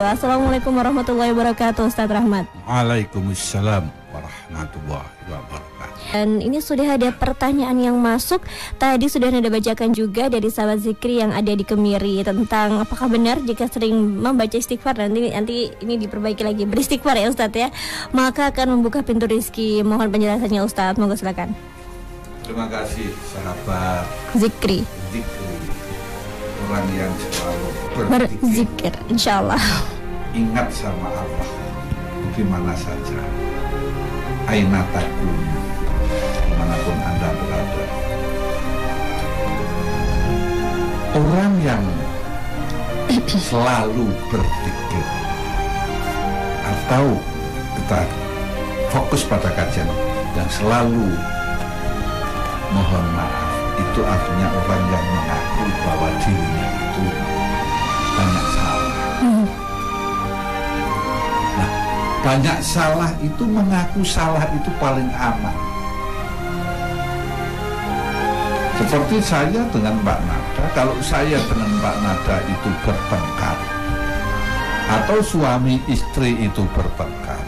Assalamualaikum warahmatullahi wabarakatuh, Ustaz Rahmat. Waalaikumsalam warahmatullahi wabarakatuh. Dan ini sudah ada pertanyaan yang masuk. Tadi sudah Anda bacakan juga dari sahabat Zikri yang ada di Kemiri tentang apakah benar jika sering membaca istighfar nanti ini diperbaiki lagi beristighfar ya Ustaz ya, maka akan membuka pintu rezeki. Mohon penjelasannya Ustaz, monggo silakan. Terima kasih sahabat Zikri. Orang yang selalu berzikir, insyaallah. Ingat sama Allah di mana saja, aina takum, dimanapun Anda berada. Orang yang selalu berzikir, atau kita fokus pada kajian yang selalu mohon maaf, itu artinya orang yang mengaku bahwa dirinya itu banyak salah. Nah, banyak salah itu, mengaku salah itu paling aman. Seperti saya dengan Mbak Nada, kalau saya dengan Mbak Nada itu bertengkar, atau suami istri itu bertengkar,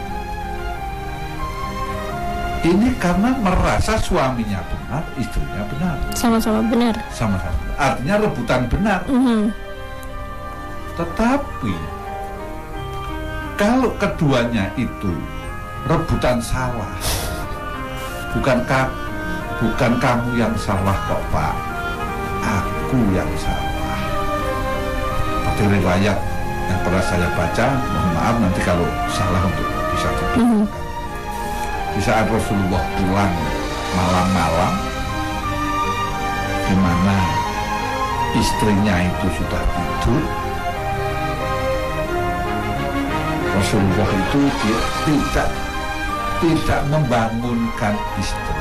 ini karena merasa suaminya benar, istrinya benar. Sama-sama benar. Sama-sama. Artinya rebutan benar. Tetapi kalau keduanya itu rebutan salah, bukan kamu yang salah kok Pak, aku yang salah. Seperti riwayat yang pernah saya baca, mohon maaf nanti kalau salah untuk bisa dibenarkan. Di saat Rasulullah pulang malam-malam, di mana istrinya itu sudah tidur, Rasulullah itu tidak membangunkan istri.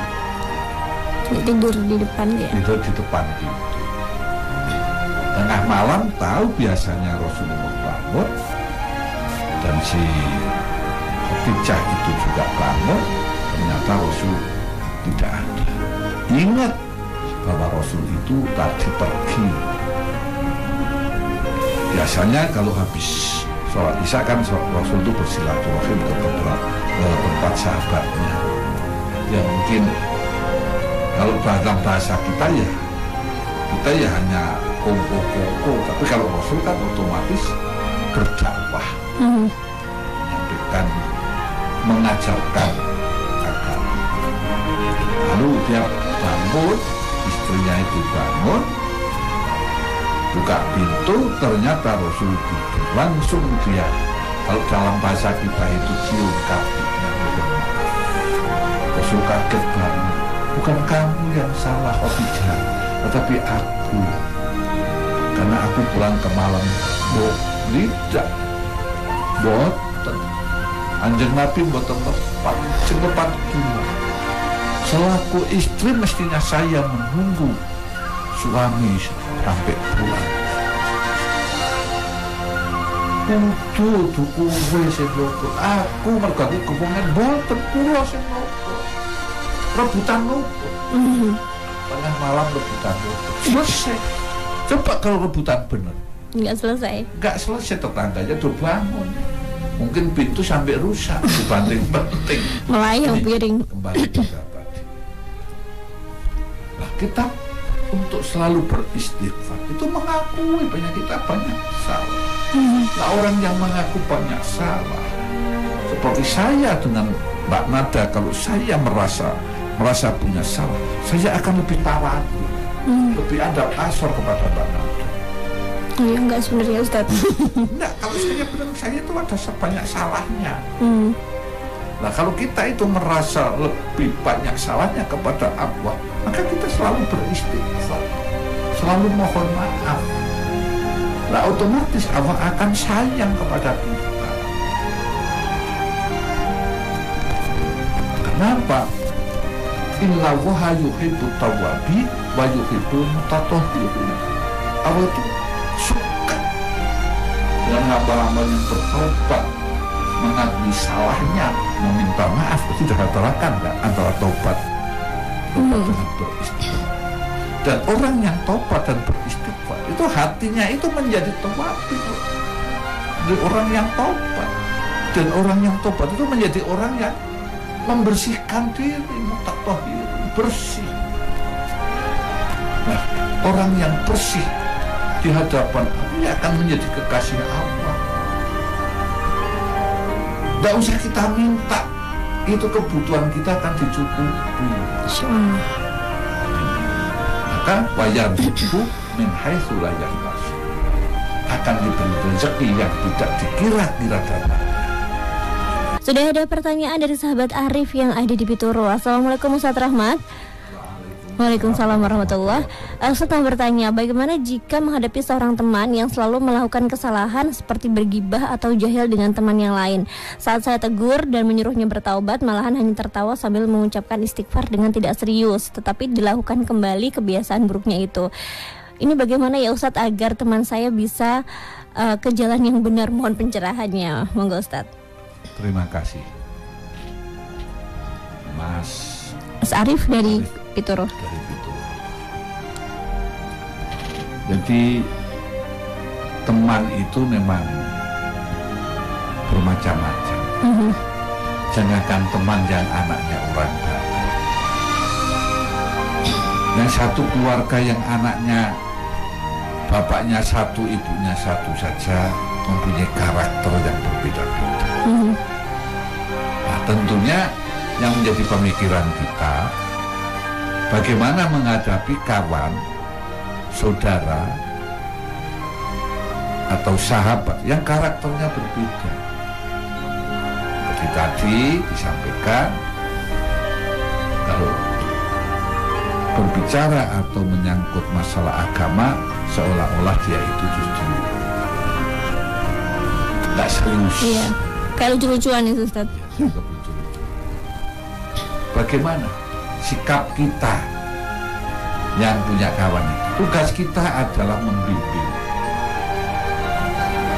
Tidur di depan dia. Tidur di depan pintu. Tengah malam tahu biasanya Rasulullah bangun, dan si Khadijah itu juga bangun. Ternyata Rasul tidak ada. Ingat bahwa Rasul itu tadi pergi. Biasanya kalau habis sholat isya kan Rasul itu bersilaturahim ke tempat sahabatnya. Ya mungkin kalau dalam bahasa kita ya hanya kongko-kongko. Tapi kalau Rasul kan otomatis berdakwah, menyampaikan, mengajarkan. Lalu dia bangun, istrinya itu bangun, buka pintu, ternyata Rasul tidur. Langsung dia, kalau dalam bahasa kita itu cium kakinya. Rasul kaget banget. Bukan kamu yang salah Khadijah, tetapi aku. Karena aku pulang ke malam. Tidak boten Anjing Nabi boten tepat, cepat guna. Selaku istri mestinya saya menunggu suami sampai pulang. Kudu dukuwe sing nopo. Aku mergo kepengen boten kula sing nopo. Rebutan nopo. Tengah malam rebutan nopo. Selesai. Coba kalau rebutan bener. Enggak selesai. Enggak selesai, tetangganya udah bangun. Mungkin pintu sampai rusak dibanding penting. Melayang piring. Kembali pada tadi. Nah, kita untuk selalu beristighfar itu mengakui banyak kita banyak salah. Nah, orang yang mengaku banyak salah, seperti saya dengan Mbak Nada, kalau saya merasa punya salah, saya akan lebih tawadhu, lebih adab asor kepada Mbak Nada. Iya, enggak sebenarnya Ustaz. Enggak, kalau saya benar, saya itu ada sebanyak salahnya. Nah, kalau kita itu merasa lebih banyak salahnya kepada Allah, maka kita selalu beristighfar, selalu mohon maaf. Nah, otomatis Allah akan sayang kepada kita. Kenapa? Inna Allaha yuhibbut tawwabin wa yuhibbul mutatahhirin. Allah itu suka dengan hamba-hamba yang bertobat, mengakui salahnya, meminta maaf. Itu sudah terangkan antara tobat dengan beristighfar. Dan orang yang tobat dan beristighfar itu hatinya itu menjadi tawab. menjadi orang yang tobat. Dan orang yang tobat itu menjadi orang yang membersihkan diri, mutatahhir, bersih. Nah, orang yang bersih di hadapan Allah akan menjadi kekasih Allah. Tidak usah kita minta, itu kebutuhan kita akan dicukupi. Maka wayarzuqhu min haitsu la yahtasib, akan diberi rezeki yang tidak dikira-kira datang. Sudah ada pertanyaan dari sahabat Arif yang ada di Pituro. Assalamualaikum Ustaz Rahmat. Waalaikumsalam warahmatullahi. Ustaz bertanya, bagaimana jika menghadapi seorang teman yang selalu melakukan kesalahan seperti bergibah atau jahil dengan teman yang lain? Saat saya tegur dan menyuruhnya bertaubat, malahan hanya tertawa sambil mengucapkan istighfar dengan tidak serius, tetapi dilakukan kembali kebiasaan buruknya itu. Ini bagaimana ya Ustaz agar teman saya bisa ke jalan yang benar? Mohon pencerahannya. Monggo Ustaz. Terima kasih, Mas Arif dari Pituro. Jadi teman itu memang bermacam-macam. Jangankan teman yang anaknya orang kaya. Yang satu keluarga yang anaknya bapaknya satu, ibunya satu saja mempunyai karakter yang berbeda-beda. Nah, tentunya yang menjadi pemikiran kita, bagaimana menghadapi kawan, saudara, atau sahabat yang karakternya berbeda. Seperti tadi disampaikan, kalau berbicara atau menyangkut masalah agama, seolah-olah dia itu justru tidak serius. Iya, kayak lucu-lucuan itu Ustaz. Bagaimana sikap kita yang punya kawan itu? Tugas kita adalah membimbing.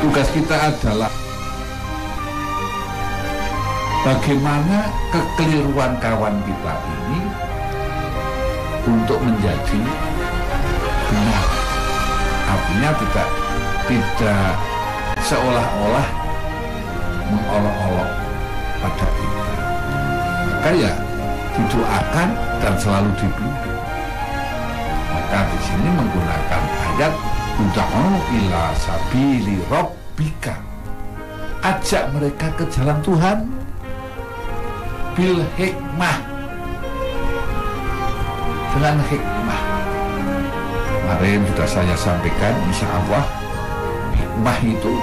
Tugas kita adalah bagaimana kekeliruan kawan kita ini untuk menjadi benar. Artinya tidak seolah-olah mengolok-olok pada kita. Maka ya didoakan dan selalu dibimbing. Maka di sini menggunakan ayat ud'u ila sabili rabbika, ajak mereka ke jalan Tuhan bil hikmah, dengan hikmah. Kemarin sudah saya sampaikan, insya Allah hikmah itu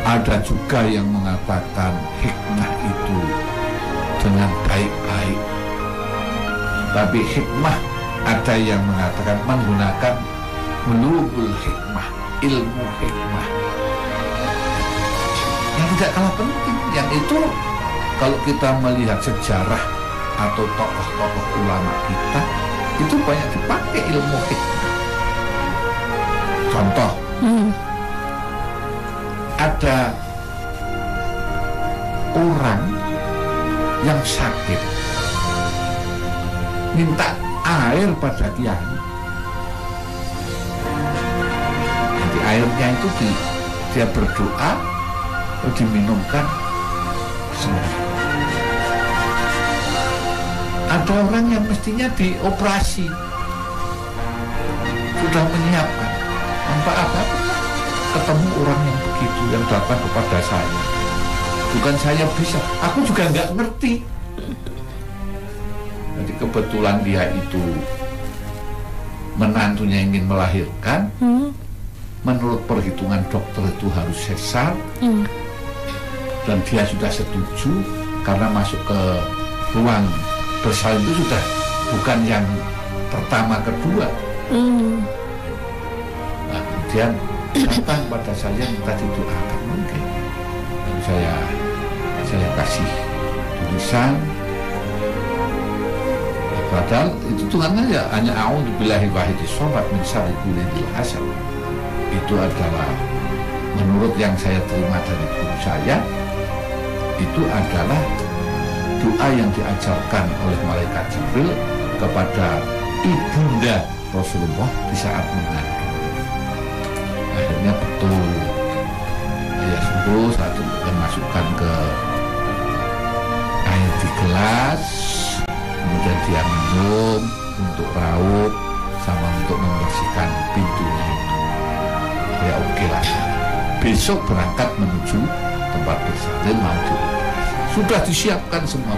ada juga yang mengatakan hikmah itu dengan baik-baik, tapi hikmah ada yang mengatakan menggunakan bulughul hikmah, ilmu hikmah yang tidak kalah penting. Yang itu kalau kita melihat sejarah atau tokoh-tokoh ulama kita, itu banyak dipakai ilmu hikmah. Contoh, ada orang yang sakit minta air pada kiai. Jadi airnya itu dia berdoa, diminumkan semua. Ada orang yang mestinya dioperasi, sudah menyiapkan. Apa ketemu orang yang begitu, yang datang kepada saya. Bukan saya bisa, aku juga nggak ngerti. Jadi kebetulan dia itu menantunya ingin melahirkan. Menurut perhitungan dokter itu harus sesar. Dan dia sudah setuju karena masuk ke ruang bersalin itu sudah bukan yang pertama kedua. Nah, kemudian datang pada saya minta didoakan. Mungkin saya kasih tulisan, padahal itu tulisannya ya hanya a'udzubillahi wahidis shomad min syarri kulli hasad. Itu adalah menurut yang saya terima dari guru saya, itu adalah doa yang diajarkan oleh malaikat Jibril kepada ibunda Rasulullah di saat mengandung. Akhirnya betul Lalu saya masukkan ke air di gelas, kemudian dia minum untuk raut sama untuk membersihkan pintunya itu. Ya oke lah. Besok berangkat menuju tempat bersalin mau dioperasi. Sudah disiapkan semua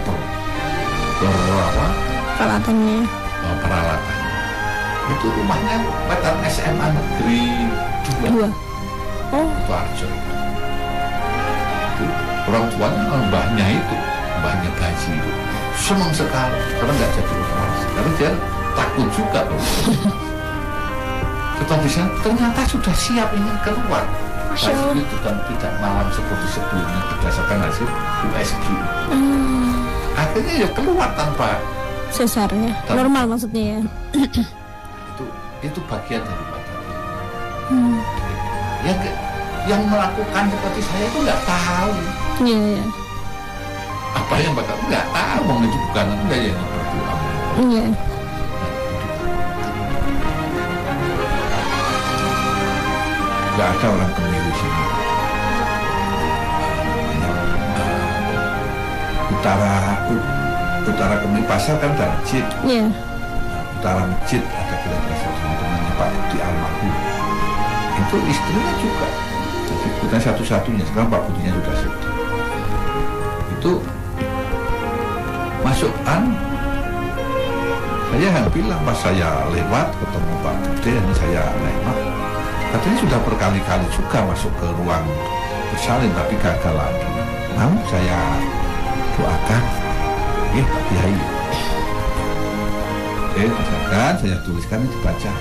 peralatannya. Itu rumahnya Wetan SMA Negeri 2. Itu Arjo. Itu orang tuanya mbahnya Gaji itu senang sekali karena nggak jadi operasi, karena dia takut juga tetapi ternyata sudah siap ingin keluar. Itu kan tidak malam seperti sebelumnya berdasarkan hasil USG. Akhirnya ya keluar tanpa sesarnya normal maksudnya ya. itu bagian daripada yang melakukan seperti saya itu nggak tahu. Iya. Apa yang bakal nggak tahu, itu bukan enggak yang berjuang. Iya. Nggak ada orang Kemiri sini. Utara Kemiri pasar kan ada masjid. Iya. Utara masjid ada kira-kira temannya Pak Budi almarhum. Itu istrinya juga. Jadi bukan satu-satunya. Sekarang Pak Budinya sudah sedih. Itu masukkan. Saya yang bilang pas saya lewat ketemu Pak Budi, ini saya nengok. Katanya sudah berkali-kali juga masuk ke ruang bersalin tapi gagal lagi. Mau saya doakan, Pak Kiai. Misalkan saya tuliskan itu baca,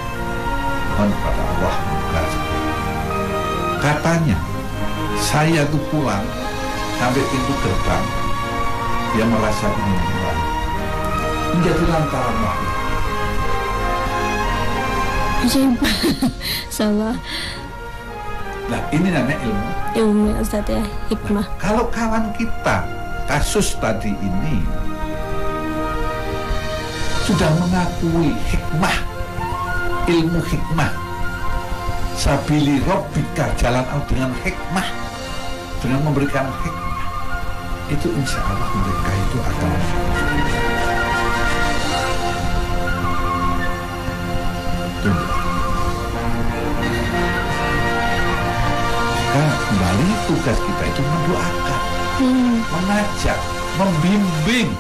mohon kepada Allah semoga. Katanya saya tuh pulang sampai pintu gerbang, dia merasa ingin pulang, menjadi lantaran wahyu. Salah. Nah ini namanya ilmu Ustaz ya, hikmah. Kalau kawan kita kasus tadi ini sudah mengakui hikmah, ilmu hikmah, sabili robbika, jalan Allah dengan hikmah, dengan memberikan hikmah, itu insya Allah mereka itu akan kembali tugas kita itu mendoakan, mengajak, membimbing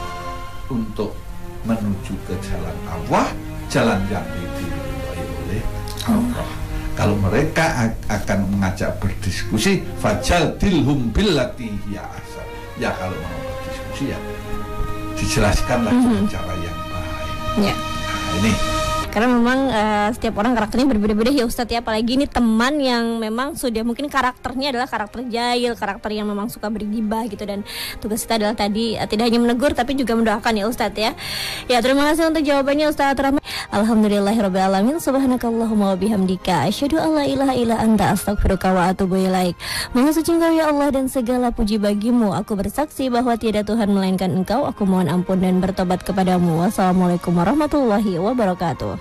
untuk menuju ke jalan Allah, jalan yang diridhoi oleh Allah. Kalau mereka akan mengajak berdiskusi, fajadilhum billati hiya ahsan. Ya kalau mau berdiskusi ya dijelaskanlah dengan cara yang baik. Ya. Nah, ini. Karena memang setiap orang karakternya berbeda-beda ya Ustadz ya. Apalagi ini teman yang memang sudah mungkin karakternya adalah karakter jahil, karakter yang memang suka bergibah gitu. Dan tugas kita adalah tadi tidak hanya menegur tapi juga mendoakan ya Ustadz ya. Ya terima kasih untuk jawabannya Ustadz Rahmat. Alhamdulillahirrabbilalamin. Subhanakallahumma wabihamdika asyhadu alla ilaha illa anta astaghfiruka wa atubu ilaik. Maha suci Engkau ya Allah dan segala puji bagimu. Aku bersaksi bahwa tiada Tuhan melainkan Engkau. Aku mohon ampun dan bertobat kepadamu. Wassalamualaikum warahmatullahi wabarakatuh.